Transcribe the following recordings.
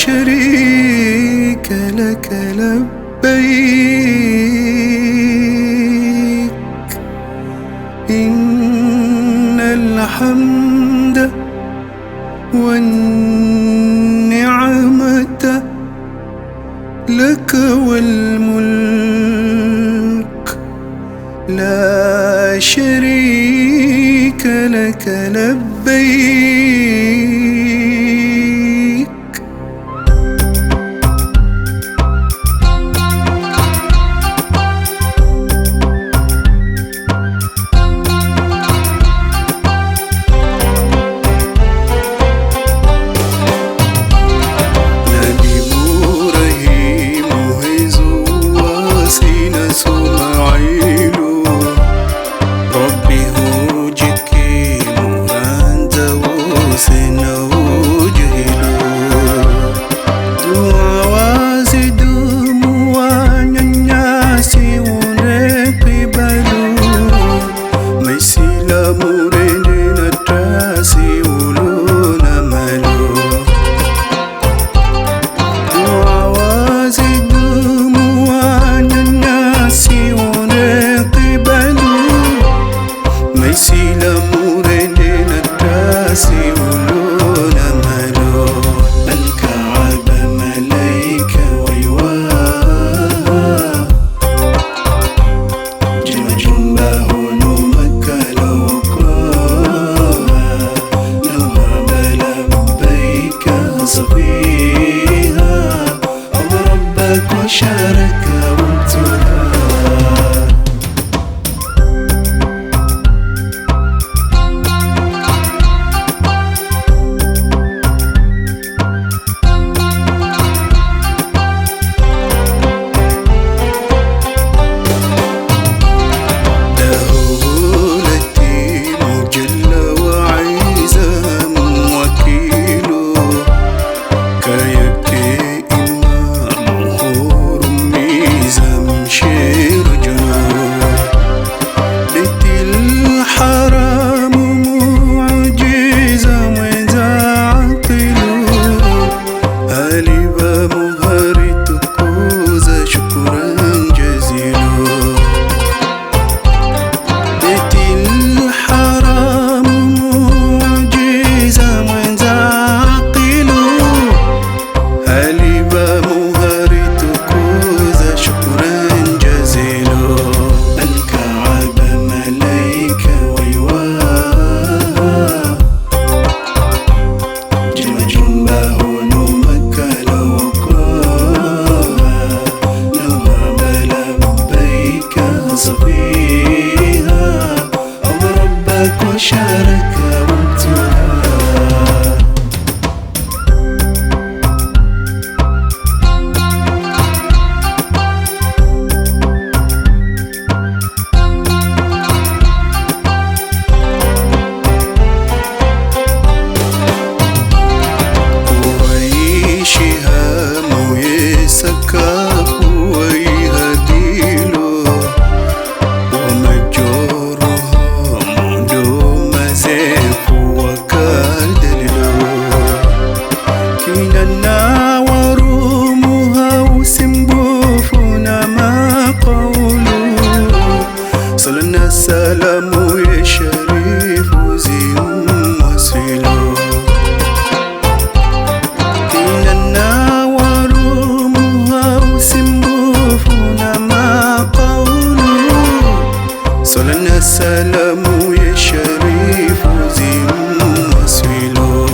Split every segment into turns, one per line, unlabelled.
شريك لك لبيك. إن الحمد والنعمة لك والملك لا شريك لك لبيك. شارك وشارك السلام يا شريف وزين وسيلو إلى النار وسموفنا ما قولوا صلنا السلام يا شريف وزين وسيلو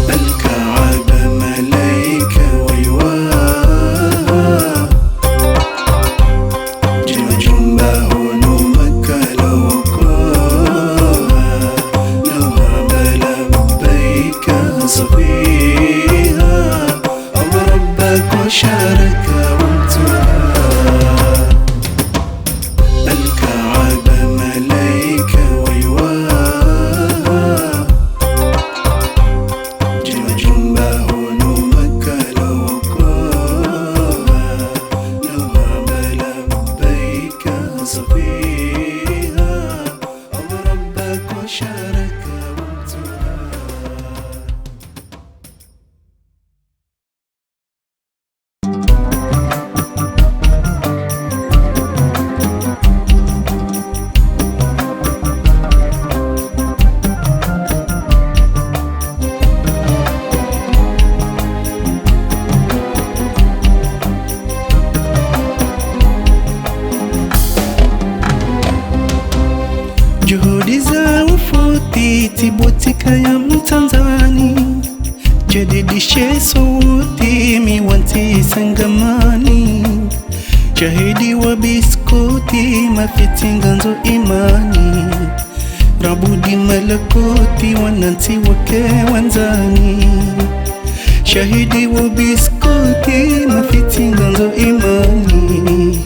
الكعبة ملايكة ويواه جنبه صفيها أو ربك وشارك وانتهى الكعبة ملايكة ويواه جنبه نومك لو كوها نوها لبيك صفيها أو ربك وشارك وانتهى. tibotika ya Mtanzani jadidishe sauti miwanti sangamani shahidi wa biskoti mafiti nganzo imani rabudi malakoti wananti wake wanzani shahidi wa biskoti mafiti nganzo imani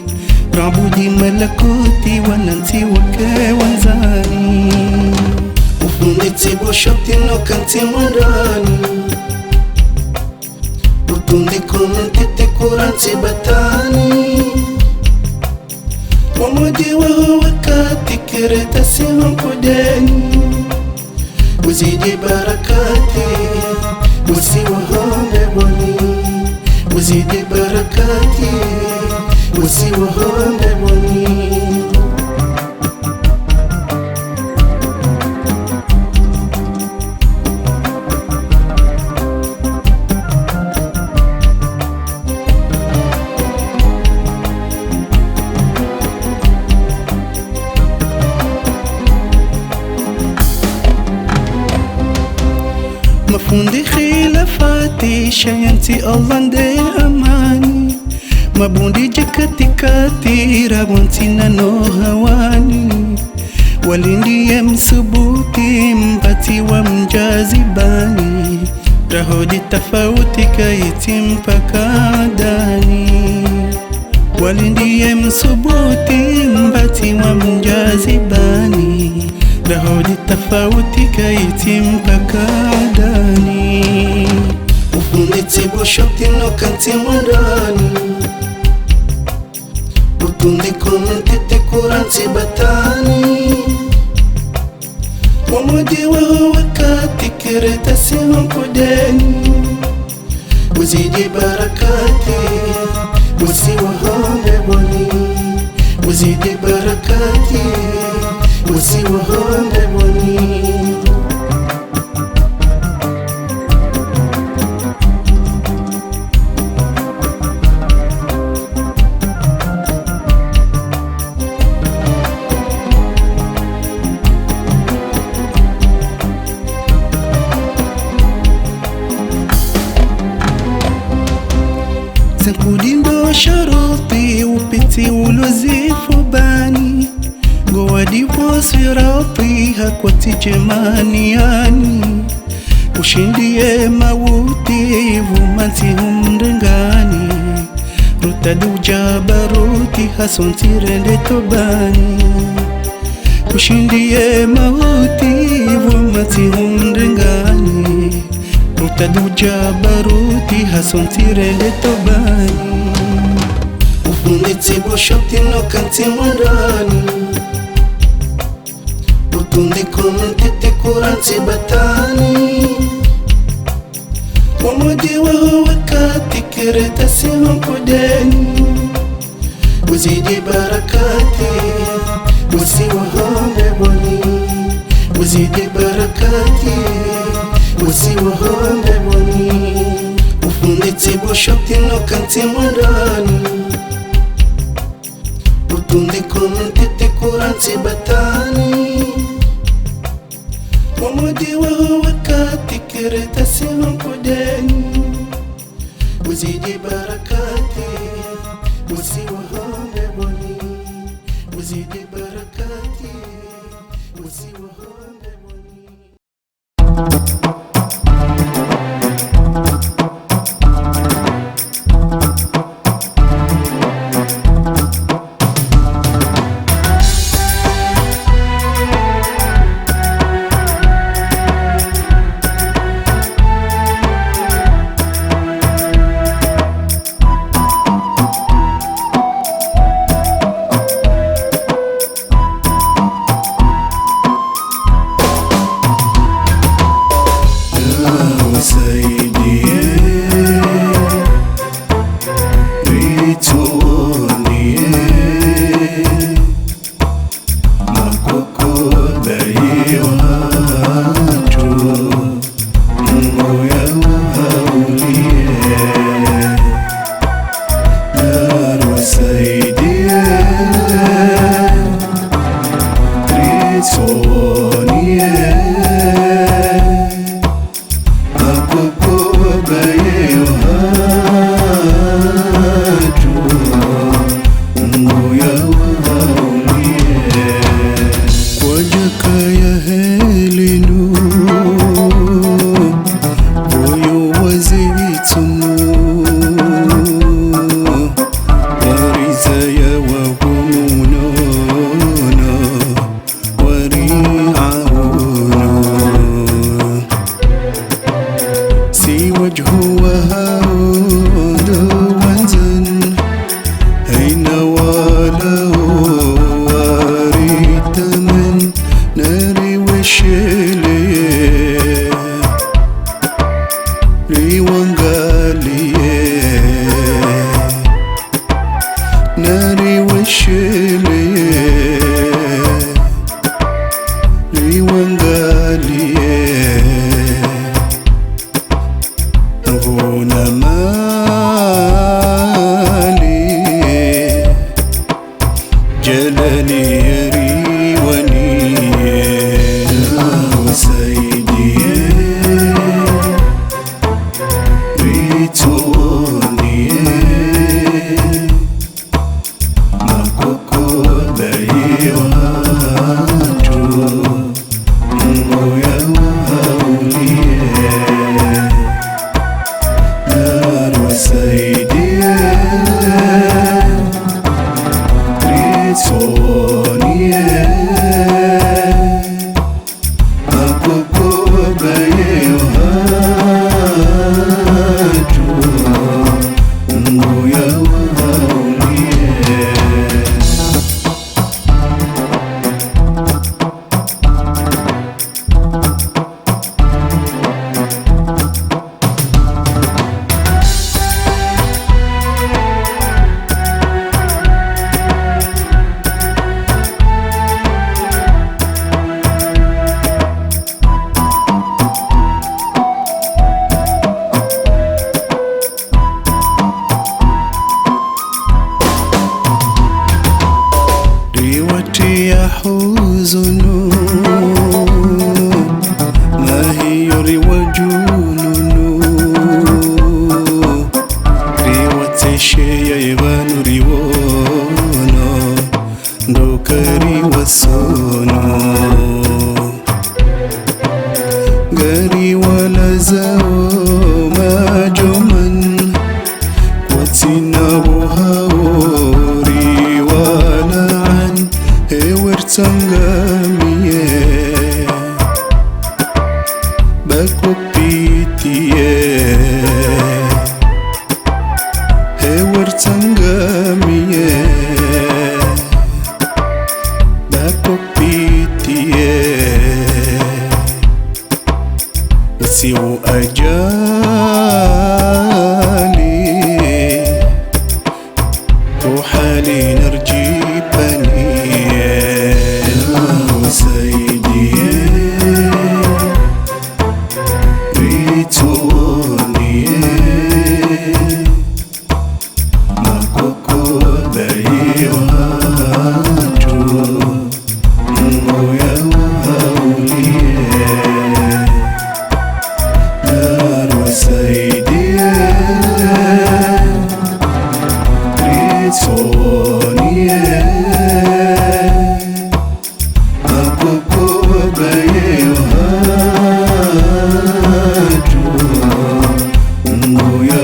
rabudi malakoti wananti wake wanzani ufundi tibo shakti no kanti mundani utundi komentete kuranti batani wamodi wa wakati kireta siman kudeni uzidi barakati usi wahonde boni uzidi barakati usi wahonde boni mafundi khilafati shayanti Allah nde amani mabundi jakatikati ragunti na no hawani walindi ya msubuti mpati wa mjazibani rahodi tafauti kaiti mpaka dani walindi ya msubuti mpati wa mjazibani rahodi tafauti kaiti mpaka dani ufundi tibo shakti no kanti mundani utundi komentete kuranti batani wamodi wa wakati kireta siman kudeni uzidi barakati usi wahonde boni uzidi barakati usi wahonde boni Kudindo sharoti upiti ulozifu bani Gowadi wasirati hakwati jemani yani Ushindie mawuti vumanti humdengani Rutadu jabaruti hasonti rende tobani Ushindie mawuti vumanti humdengani Rutadu jabaruti hasonti rende tobani ufundi tibo shakti no kanti mundani utundi komentete kuranti batani wamodi wa wakati kireta siman kudeni uzidi barakati usi wahonde boni uzidi barakati usi wahonde boni ufundi tibo shakti no kanti mundani utundi komentete kuranti batani wamodi wa wakati kireta siman kudeni uzidi barakati usi wahonde boni uzidi barakati usi wahonde boni
Sonia
wajaka ya helinu boyo wazitunu wariza ya wahuno wari'auno si wajhu wahaudu wanzan aina walau waritaman nari washiliye riwangaliye nari washiliye riwangaliye avuna mali jalani riwaniye wasaidiye ritoniye makoko bayi watu moya wauliye wasaidiye ritoniye makoko bayi watu moya wauliye riwatia huzunu ma hiyo riwajununu riwateshe ya ibanu riwono ndokari wasono gari wala zao majoman watina buhauri wala an ewertangamiye bakopitiye ewertangamiye bakopitiye usiu ajali وحالي نرجي بنيه وسيديه ريتونيه makoko bayi watu moya wauliye wasaidiye ritoniye makoko bayi watu moya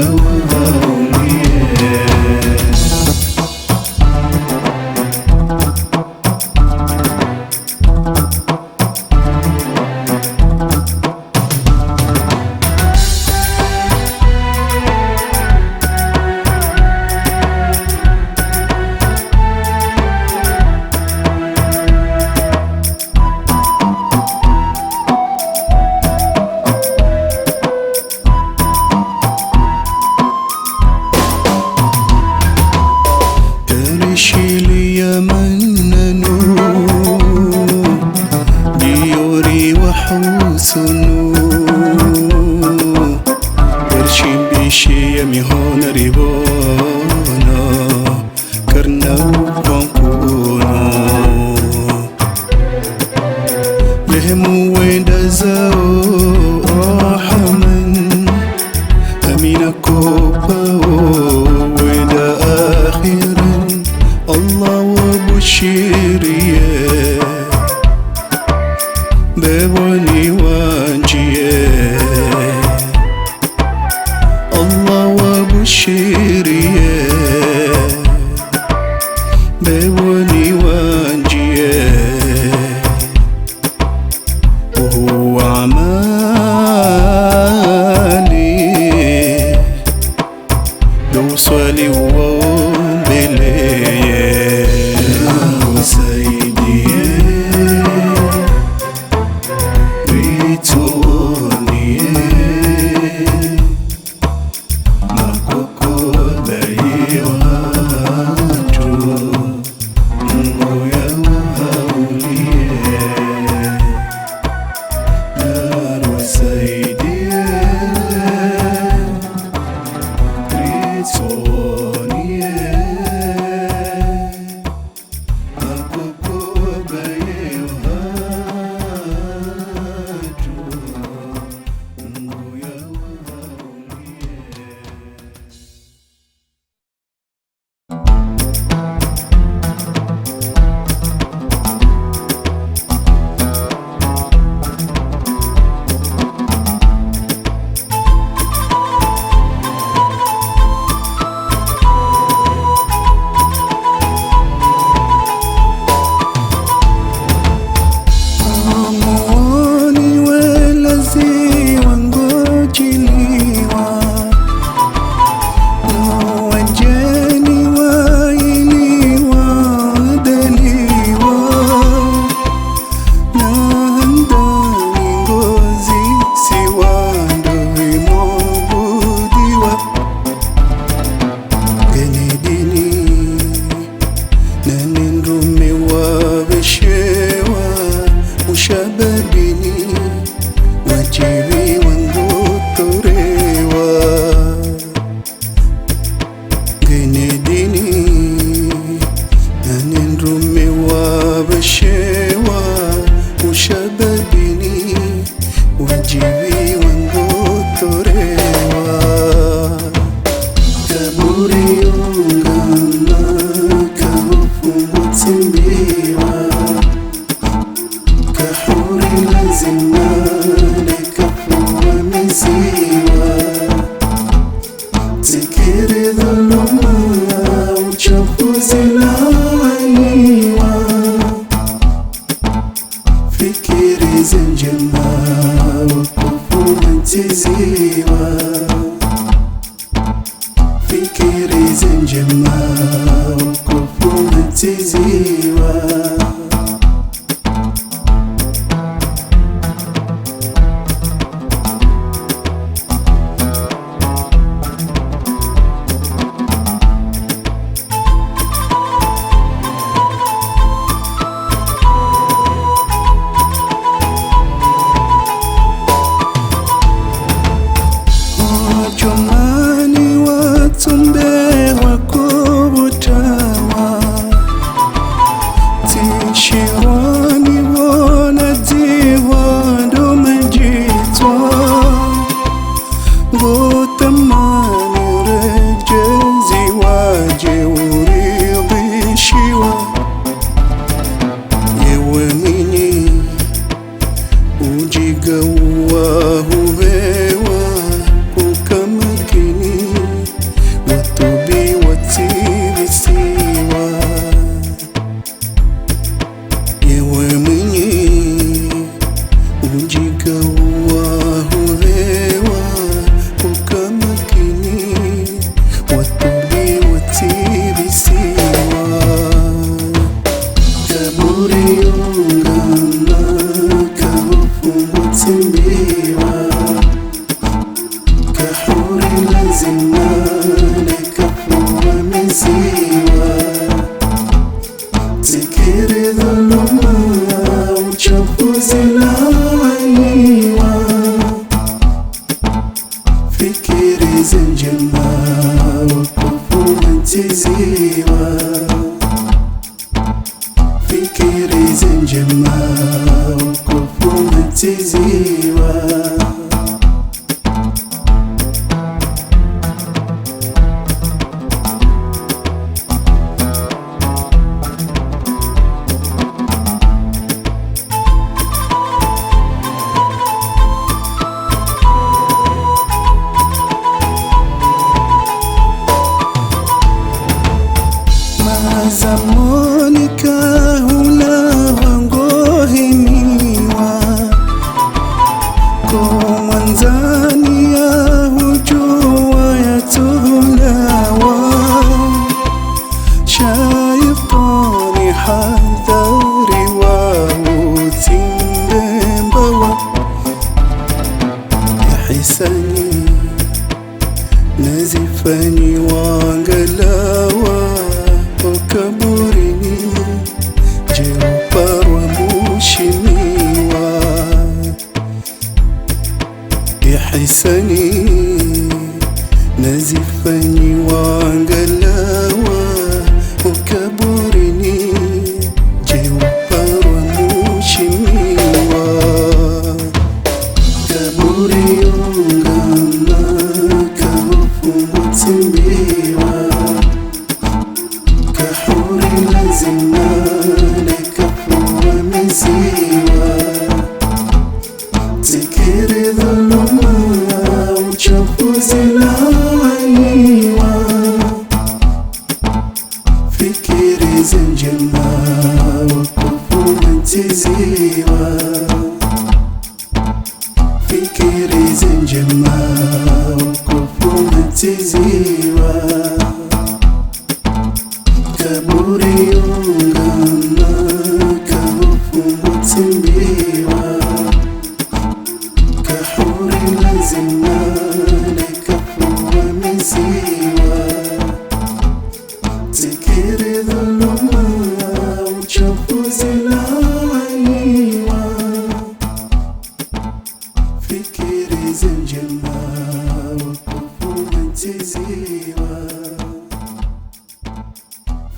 wauliye شيلي يمننو ديوري وحوسنو ورشين بيشي يمي هون ريبونا كرنو بانكونو لهمو وين دزاو رحمن أمينة كوبا وين دا آخرا الله وبشيريه ببني وانجيه الله وبشيريه ببني وانجيه وهو عمالي بوصلي وبليه وسيدي ريتوني مكوكو بيوهاتو مويا وهوليه نار وسيدي ريتوني مكوكو بيوهاتو مويا وهوليه Amuoni welazi wangojiliwa na wajeni wailiwa deliwa na handani ngozi siwando vimobudiwa genedini na nendrume wabeshewa ushababini wajibi wangutorewa genedini nanenrume wabashewa ushababini wajibi wangutorewa kaburi ungama kahufumutsimbiwa kahuri lazima likafuwa miziwa zikiri dhuluma uchafuzi lawaniwa fikiri za njema wakufu matiziwa fikiri za njema wakufu matiziwa Wajomani watumbe wakubutawa tishirani wanadiwa ndo majitwa gotamani rejezi waje uridhishiwa yewe mini ujiga wahuvewa ukamakini watubi watirisiwa yewe mwenye ujiga wahuvewa ukamakini watubi watirisiwa kaburi ungama kahufumutsimbiwa kahuri lazima likafuwa miziwa zikiri dhuluma uchafuzi lawaniwa fikiri za njema wakufu matiziwa fikiri za njema wakufu matiziwa تندمبوا يا حساني نزفني وانقلاوا وكبرني جوبار وموشميوا يا حساني نزفني وانقلاوا وكبرني جوبار وموشميوا كبري يونغاما كوفو كحوري لازمنا لكفو ومزيوا تكير ظلما وشوفو زلانيوا فكري زنجما وكفو منتزيوا فكري زنجما وكفو منتزيوا كبوري يونغاما كوفو متمبيوا كحوري لازمنا لكفو ومزيوا تكيري ظلما وشوفو زلانيوا فكري زنجما وكفو منتزيوا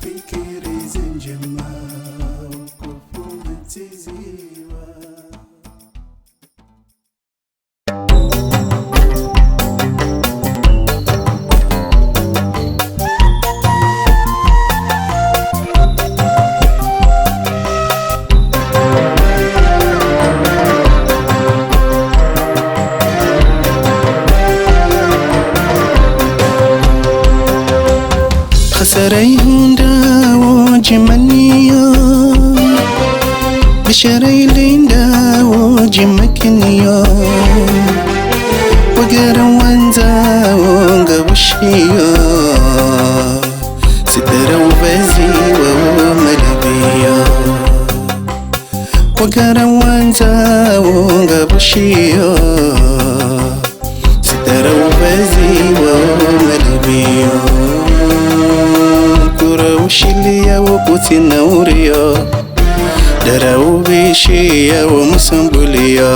فكري زنجما وكفو منتزيوا خسري هوندا وجمانيا بشري ليندا وجمكنيا وقرا وانزا وقبشيا سترا وبزي وملبيا وقرا وانزا وقبشيا سترا وبزي وملبيا وشليا وقوتي نوريا دراو بيشيا ومسنبوليا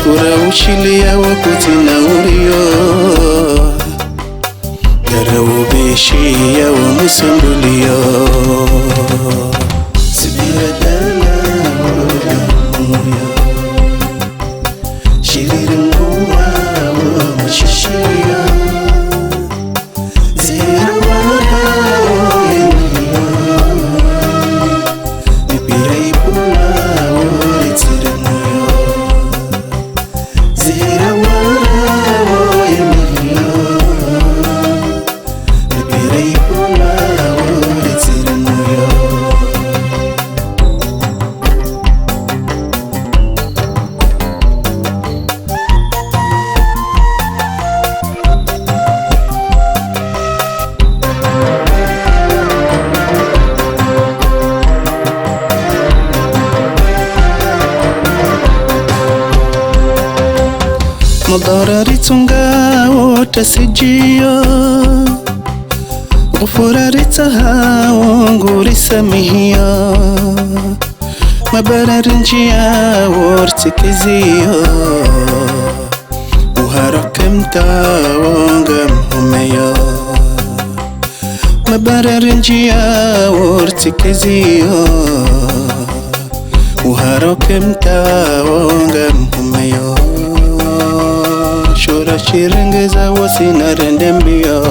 كورا وشليا وقوتي نوريا دراو بيشيا ومسنبوليا سبيرا دانا ودمويا شرير نوا ومشيشيا مضارري تونغا وتسجيا غفراري تها وغوري سميا مبررنجيا وارتكزيا وهركمتا وغم هميا مبررنجيا وارتكزيا وهركمتا وغم هميا شورا شيرنجزا وسينا رندمبيا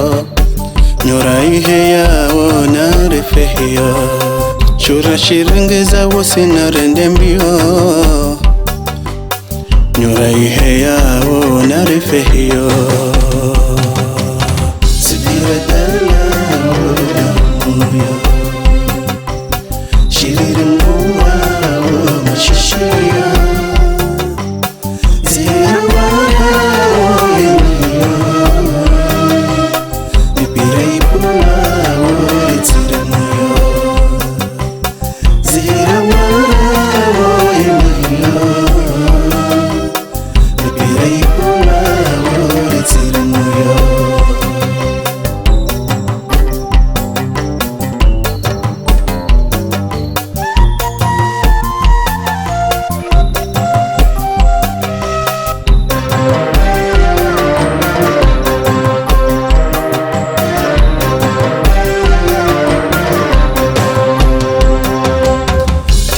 نوراي هيا ونارفهيا شورا شيرنجزا وسينا رندمبيا نوراي هيا ونارفهيا سبيرا دانا ودمويا شيرين هوا ومشيشيا زهيرا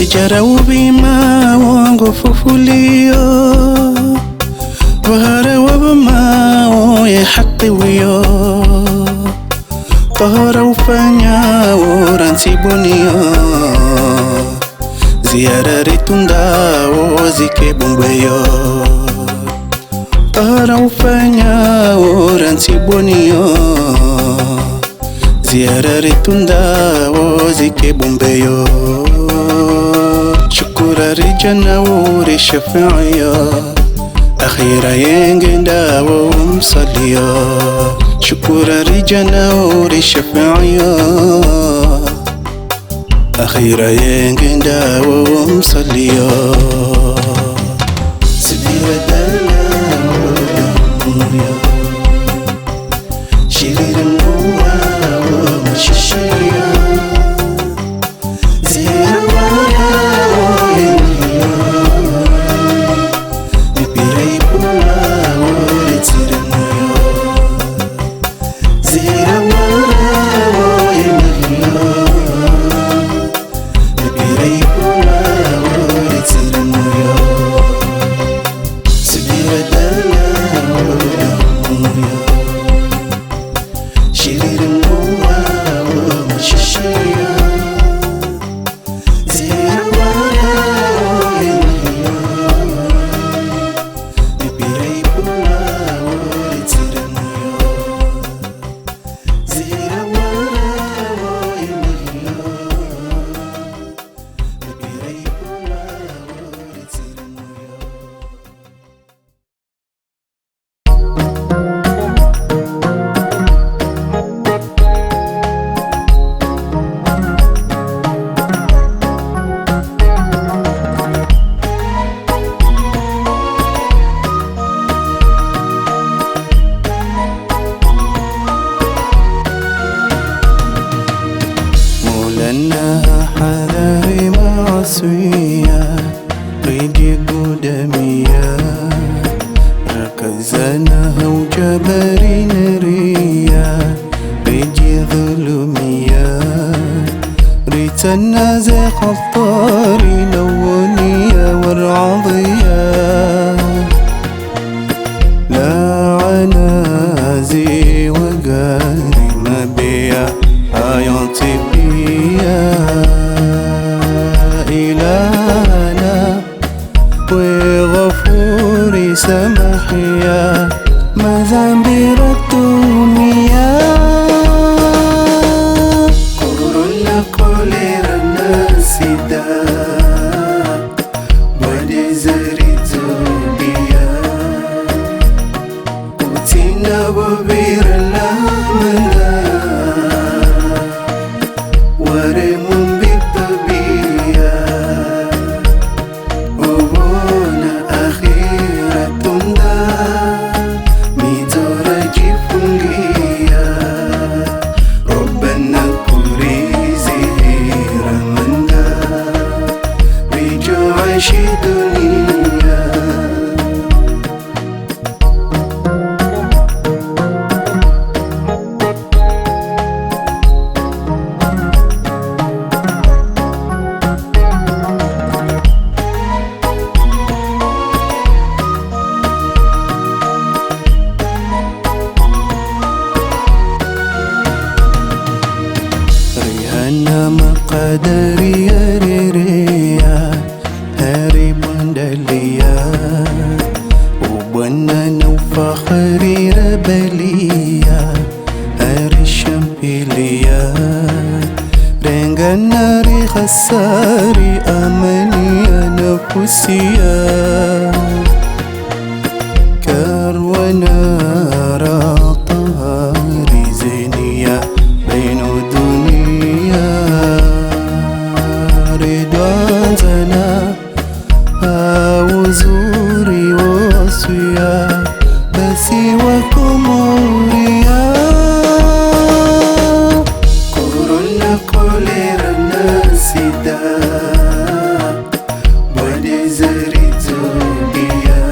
tijara ubima wangu fufulio Wahara wabama ya haki wiyo Tahara ufanya uransibunio Ziara ritunda zike bumbeyo Tahara ufanya uransibunio Ziara ritunda zike bumbeyo Shukura rijana uri shafi'yo أخيرا ينجندا ومصليا شكورا رجنا ورشفعيا أخيرا ينجندا ومصليا سبيرا دالا ودموريا شرير الموا ومششيا زيرا ويا لأنها حذاري معصوية قيدي قدمية ركزانها وجبري نرية قيدي ظلمية ريتنا زي خطاري لونية والعضية لا عنازي وقاري ما بيا حياتي يا إلهنا وغفوري سمحيا مذنبي الدنيا كورونا كوليرا ناسيدا ودي زريتو بيا وتينا ببير الأمنا ورمون بالطبيعة وبونا أخيرة تندا ميدورة جفولية ربنا كوريزي رمنا بيجو عشي دنيا أنا مقدري يا ريريا هاري بندليا وبنانا وفخري ربليا هاري شمبيليا رنغانا ري خساري أمانيا نفسيا كاروانا راطهاري زينيا بين الدنيا رضوان زنا وزوري وصويا بسي وكموريا كورونا كوليرا ناسيدا ودي زريتو بيا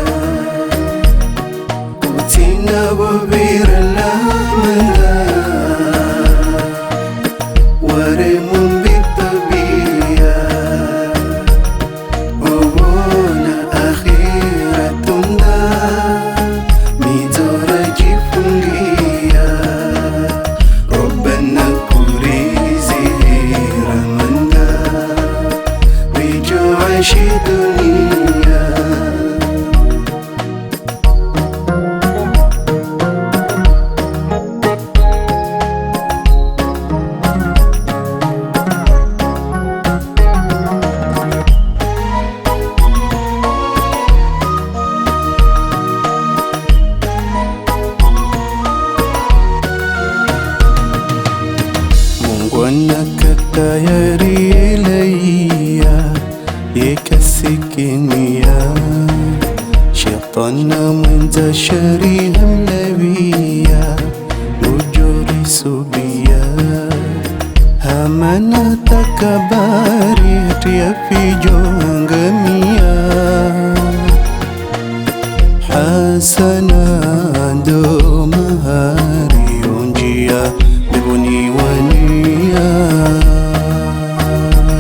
وعيش دنيا. Wanakatayari ilayya yekasikinia shaitana mwenza shari hamlawiya nujuri subia hamana takabari hatia fijo angamia hasana ndo mahari onjia bibuni wania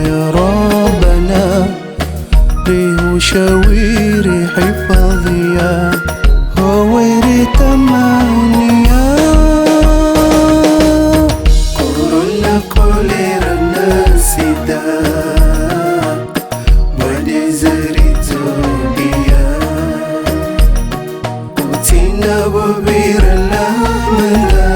ya Rabbana biushawiri hifadhia hawiri tamania korona kolera na sida badizari zubia utina bubira lamanda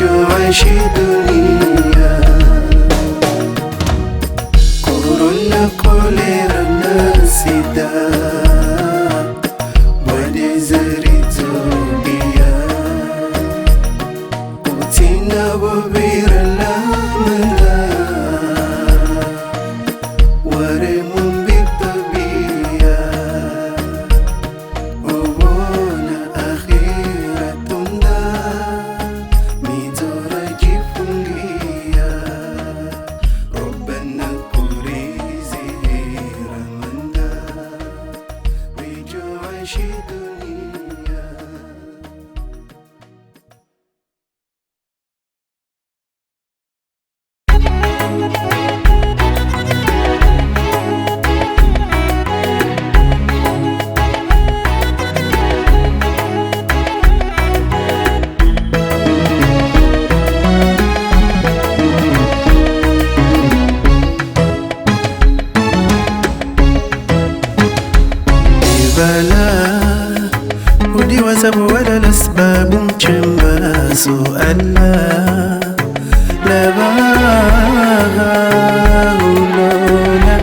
وعيش دنيا. كورونا كوليرا ناسدا وديزري توبيا وتينا ببير الأمدا ورمون بالطبيعة وبونا أخيرة وعيش دنيا. ودي وزب ولا الأسباب مجمع سؤالنا لباهولونا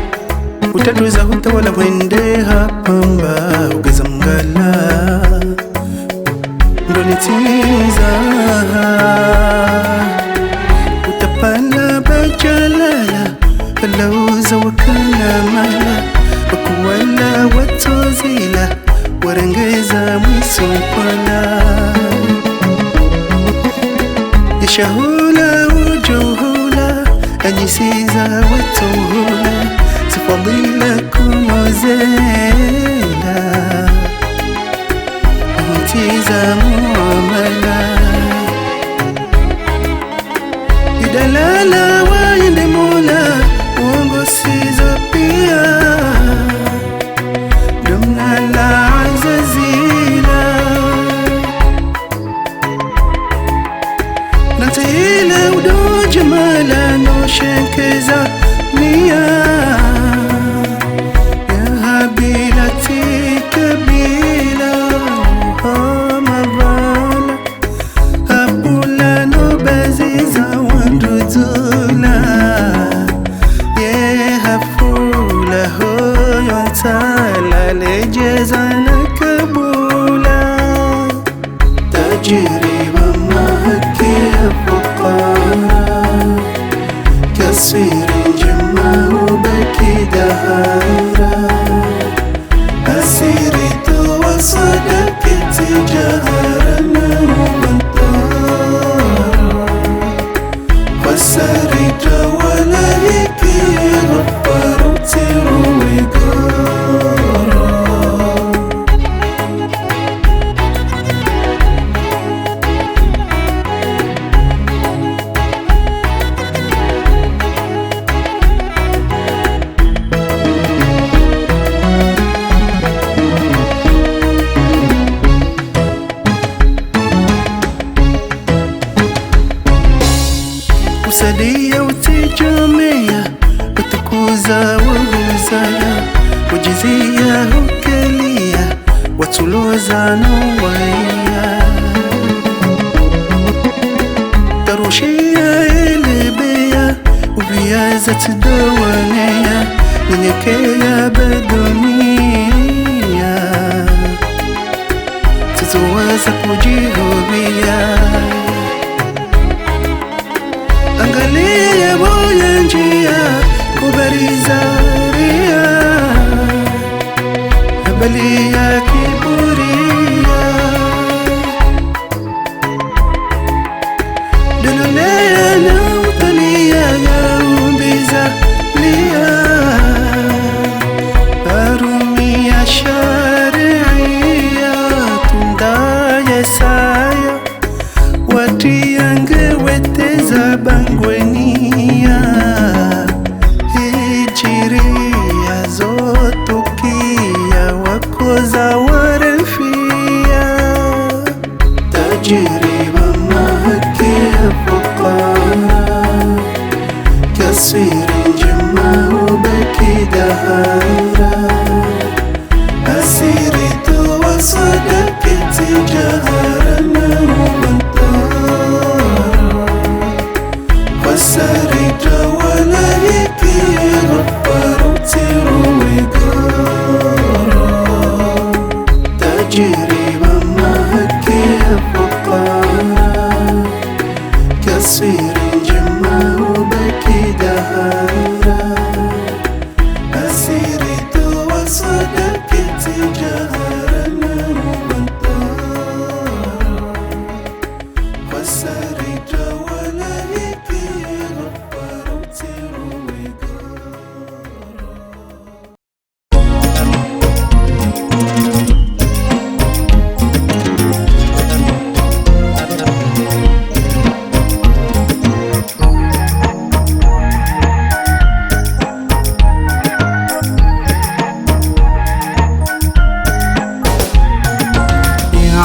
utatuweza hutawala mwendeha pamba ugezamgala ndonitiza utapala bajalala alauza wakala mala wakuwala watozila warengeza mwisopala yashahula ujuhula ajisiza watuhula sifadila kunozela mtiza muamala idalala waende mola uongo siza pia domnala azazila natile udo jamala no shenkeza nia ya habilati kabila hamabala abula no baziza wanduzula ye hafula hoyo tala lejezana kabula tajriba mahaki fukara kasir jamahu baki dahara asirت وصدقت جهرنا وانطار وسرت ولهك غفرت رويقارا usadia utijomea utukuza wahuzaya ujizia hukelia watuloza nuwaya tarushia elebea uviaza tudawanea nyenyekea bedunia tutuwaza kujihubia angalia boya njia kubariza ria habali ya kiburia dululea na utalia ya umbiza lia arumia sharia tundaya saya watiange weteza bangwenia hijiria zotukia wakoza warefia tajiriba mahakia fukara kasiri njema ubaki dahara asiri tuwa sadakiti jahara na wasarita wala hiki ghafaru tiruwigoro tajiriba mahakia fukara kasiri njema ubaki dahara asiri tuwa sadakiti jahara na mubantara wasarita wala hiki ghafaru tiruwigoro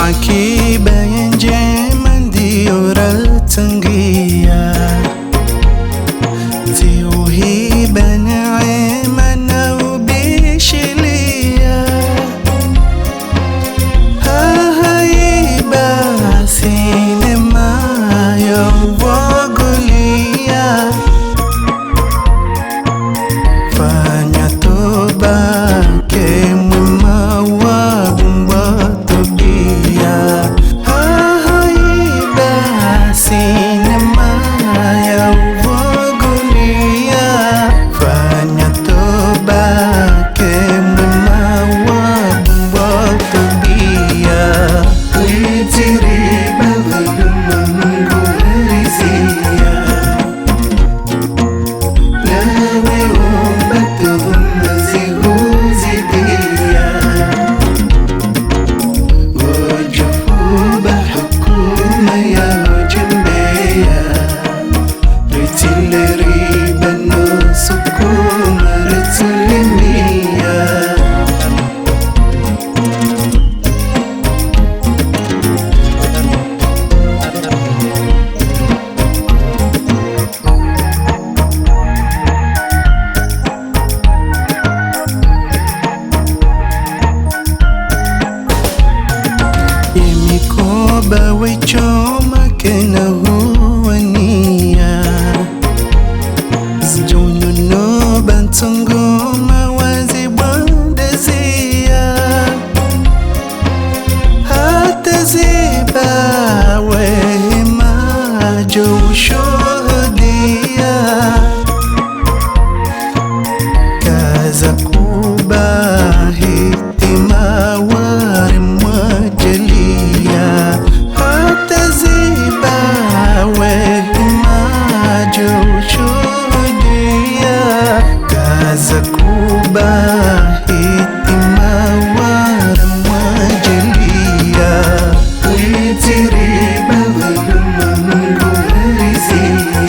akiba njema ndio ratangia ziuhiba neema na ubishilia haiba sinema ya uwagulia fanya toba kemwema wa sinema ya uwagulia fanya toba kemwema wabwatubia uitiriba dhuluma Mungu harizia nawe omba tuhuma zihuzidia wajufuba hukuma ya Ritilleriba no sukuma ritulimia imikoba wechoma kena huwania Zijono no bantongoma wazibwandezia hata ziba wema jo ushuhudia kaza kuba hitima wari mwajalia hata ziba wema jo ushuhudia kaza kuba hitima wari mwajalia uitiriba dhuluma Mungu harizia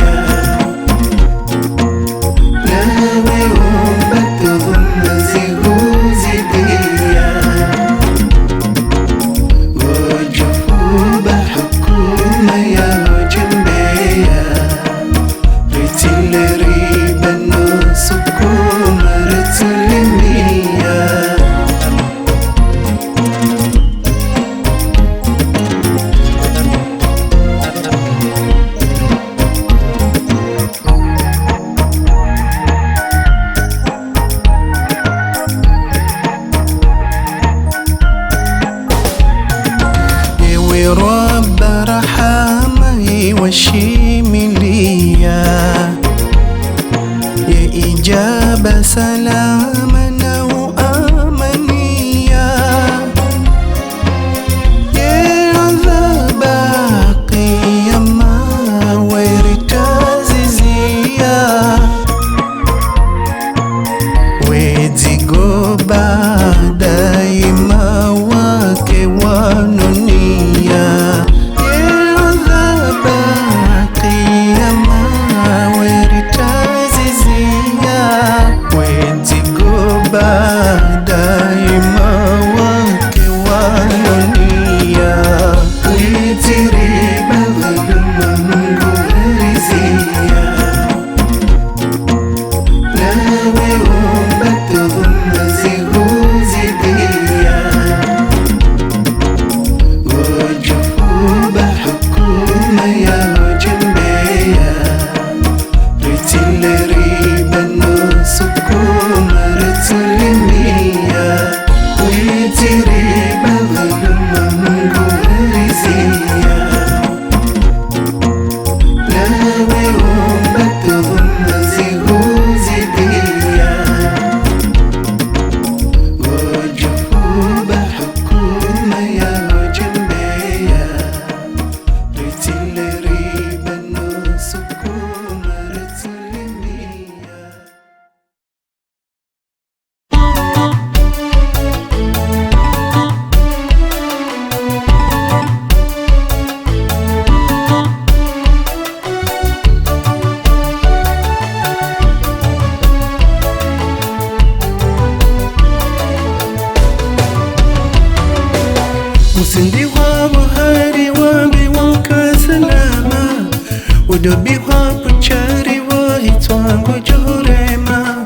washimilia ya ijaba salama na uamania ya adhaba qiyama waritazizia wedzigoba daima wake wanonia daima wake wanonia uitiriba dhuluma Mungu rizia nawe omba tuhuma zikuzidia wajufuba hukuma ya jembea ritile riba nusukuma ritulimia uitiriba dhuluma Mungu rizia nawe omba tuhuma zikuzidia wajufuba hukuma ya jembea ritile riba nusukuma ritulimia. Musindi wa bahari wambi waka salama udobi wa puchari wa hitwango jorema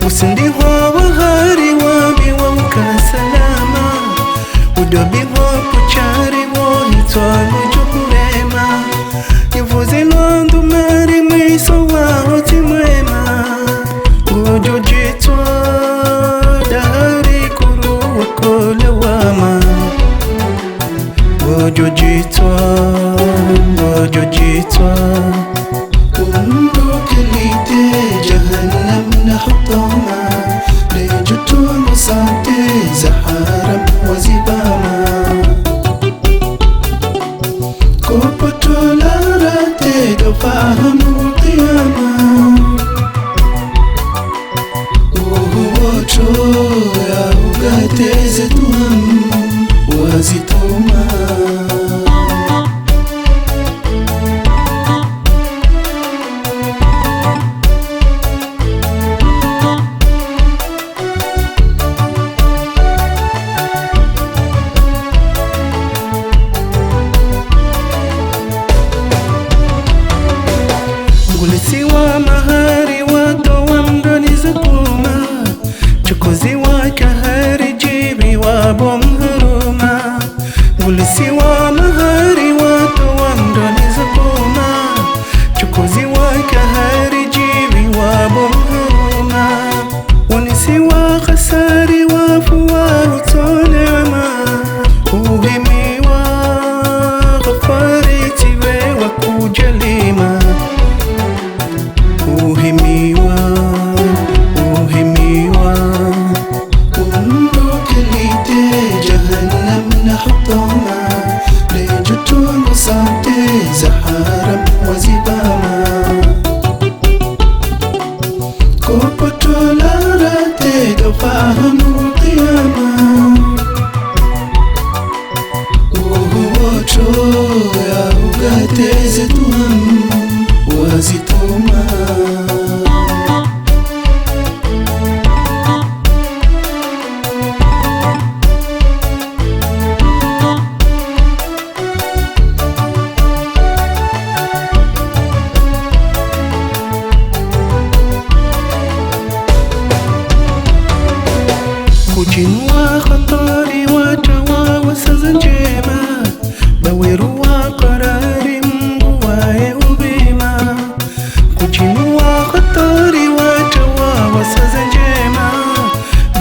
Musindi wa bahari wambi waka salama udobi wa puchari wa hitwango jorema Nivuze londo mari mwiso wa hoti mwema Gojo jitwa dahari kuru wakole wama Gojo jitwa Kumbukelite jahannam na hutama Lejo tumu sante zaharam wazibama Kopotola rate dofahamu qiyama Uhuocho ya ugateze tuham wazituma Ngulisi wa mahari wato wa mdoni zakuma Chukuzi wa kahari jibi wa bomharuma Ngulisi wa mahari wato wa mdoni zakuma Chukuzi wa kahari jibi wa bomharuma Wanisi wa khasari wa fuwa utonema Uhimi wa ghafari tiwe wa kujalima Uhimiwa Kumbukelite jahannam na hutama Lejo tumu sante zaharam wazibama Kopotola rate dofahamu qiyama Uhuocho ya ugateze tuham wazituma Kujinua khatari watawa wasaza njema Baweru wa qarari Mungu wae ubima Kujinua khatari watawa wasaza njema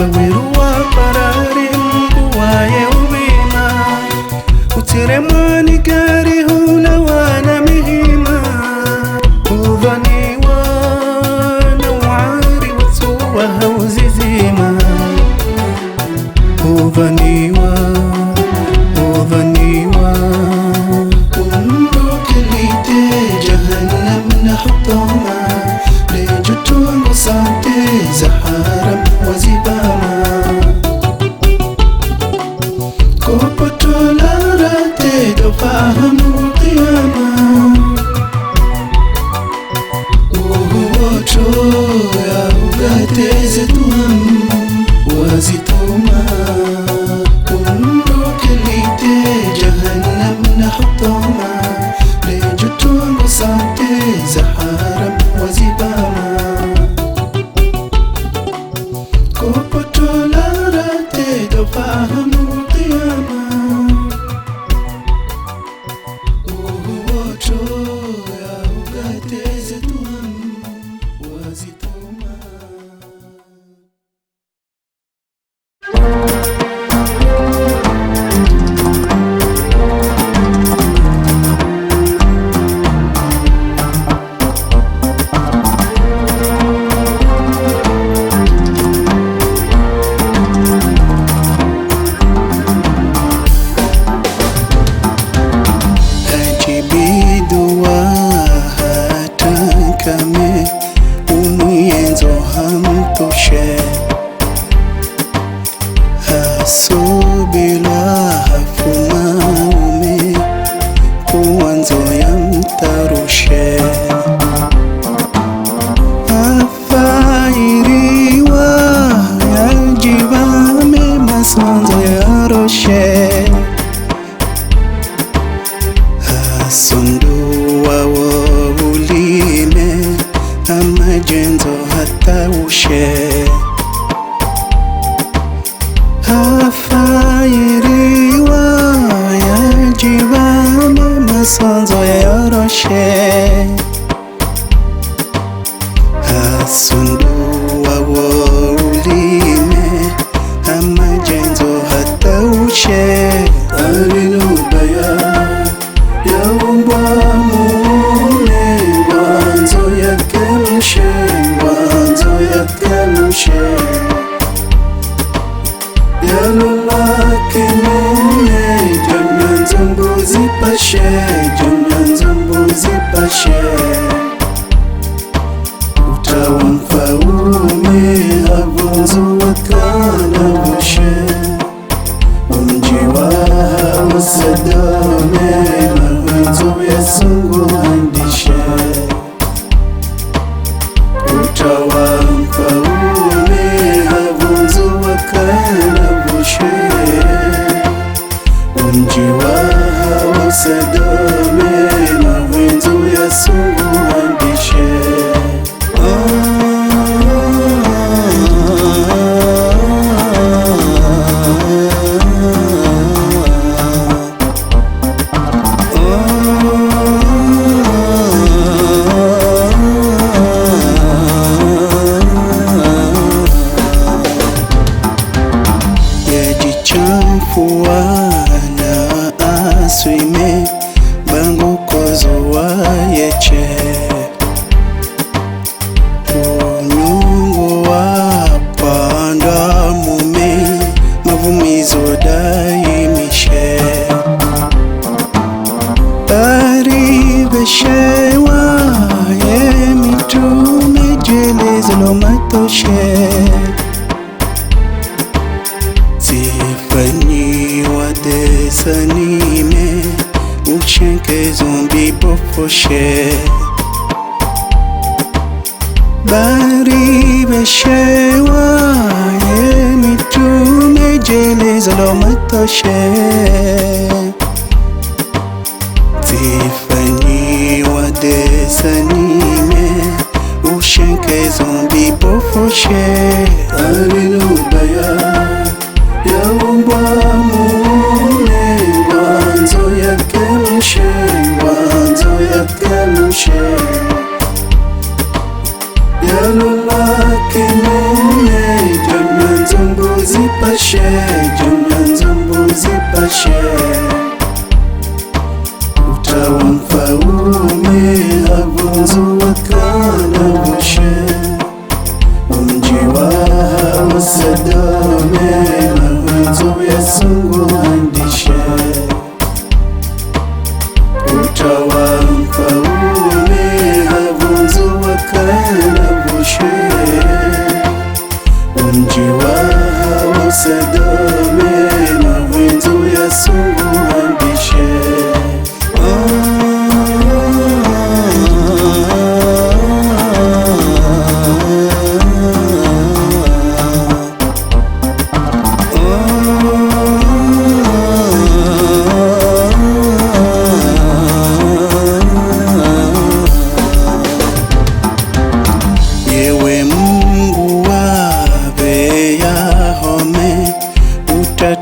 Baweru wa qarari Mungu wae ubima Utiremani gari hula wana mihima mtame umwiyenzo hamtoshe hasobilwa hafuma ume kuwanzo ya mtarushe afairiwa yajibame masonzo ya roshe Sunduwa wo ulime amajenzo hata ushe hafairiwa yajibame masonzo yoroshe Sunduwa wo ulime amajenzo hata ushe Hallelujah Yaumba mune wanzo yakemushe Yalula kinune jamyanzo mbuzi pashe Utawa mfaume havunzu wakana bushe Umjiwa wasadame Yesungu andishe utawa mfaume havunzu wakana bushe Umjiwa wasadame mawenzo Yesungu andishe Fuana aswime bangu kozo wa yeche Unyungu wa panda mume mavumizo daimishe Baribeshewa ye mitume jelezelo matoshe Fanyiwa desanime uchenke zombi bofoshe Baribeshewa ye mitume jelezelo matoshe Fanyiwa desanime uchenke zombi bofoshe Hallelujah Yaumba mune wanzo yakemushe Yalula kinune jamyanzo mbuzi pashe Utawa mfaume havunzu wakana bushe Umjiwa wasadame Yesungu andishe utawa mfaume havunzu wakana bushe Umjiwa wasadame mawenzo Yesungu andishe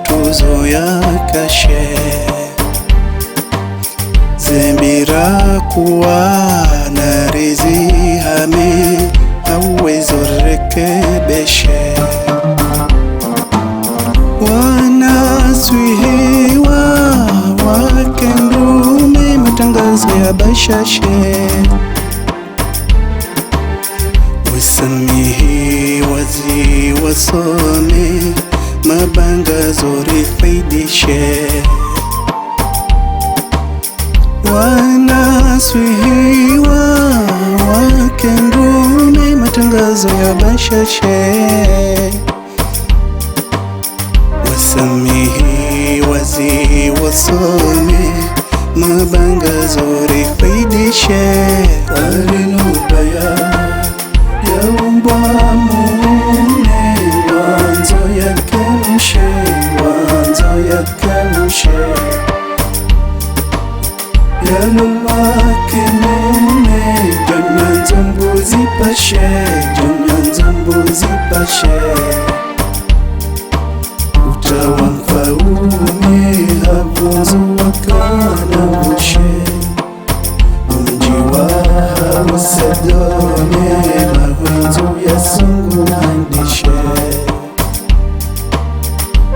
Tuzo ya kashe Zembira kuwa na rizi hame Hawezo rekebeshe Wanaswihiwa wakendume matangazo ya bashashe Usamihi wazi wasome mabanga zori faidishe Wanaswihiwa wake mabangazo ya bashashe. Wasamihi wazi wasome mabangazo rifaidishe. Alinubaya yaumbwa mune wanzo yakamshe, wanzo yakamshe. Yalumake mune jonyanzo mbuzi pashe, jonyanzo mbuzi pashe. Utawa mfaume habunzu wakana bushe. Mji wa Usedome mahwenzu ya sungu handishe.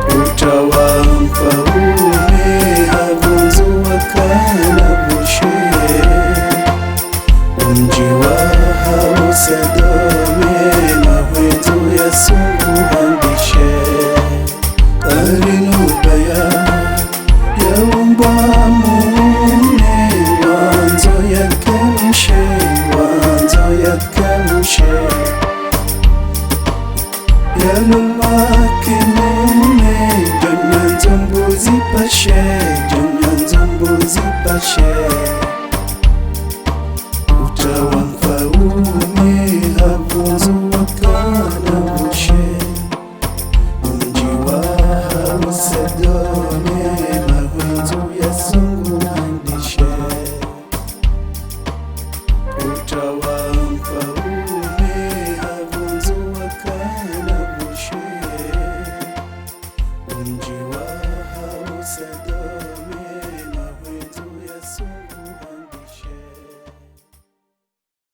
Utawa mfaume habunzu wakana bushe. Mji wa Usedome mahwenzu ya sungu handishe. Alinubaya yaumbwa mune wanzo yakamshe, wanzo yakamshe. Yalumake mune jonyanzo mbuzi pashe, jonyanzo mbuzi pashe. Utawa mfaume habunzu wakana bushe. Usedome mahwenzu ya sungu handishe. Utawa mfaume habunzu wakana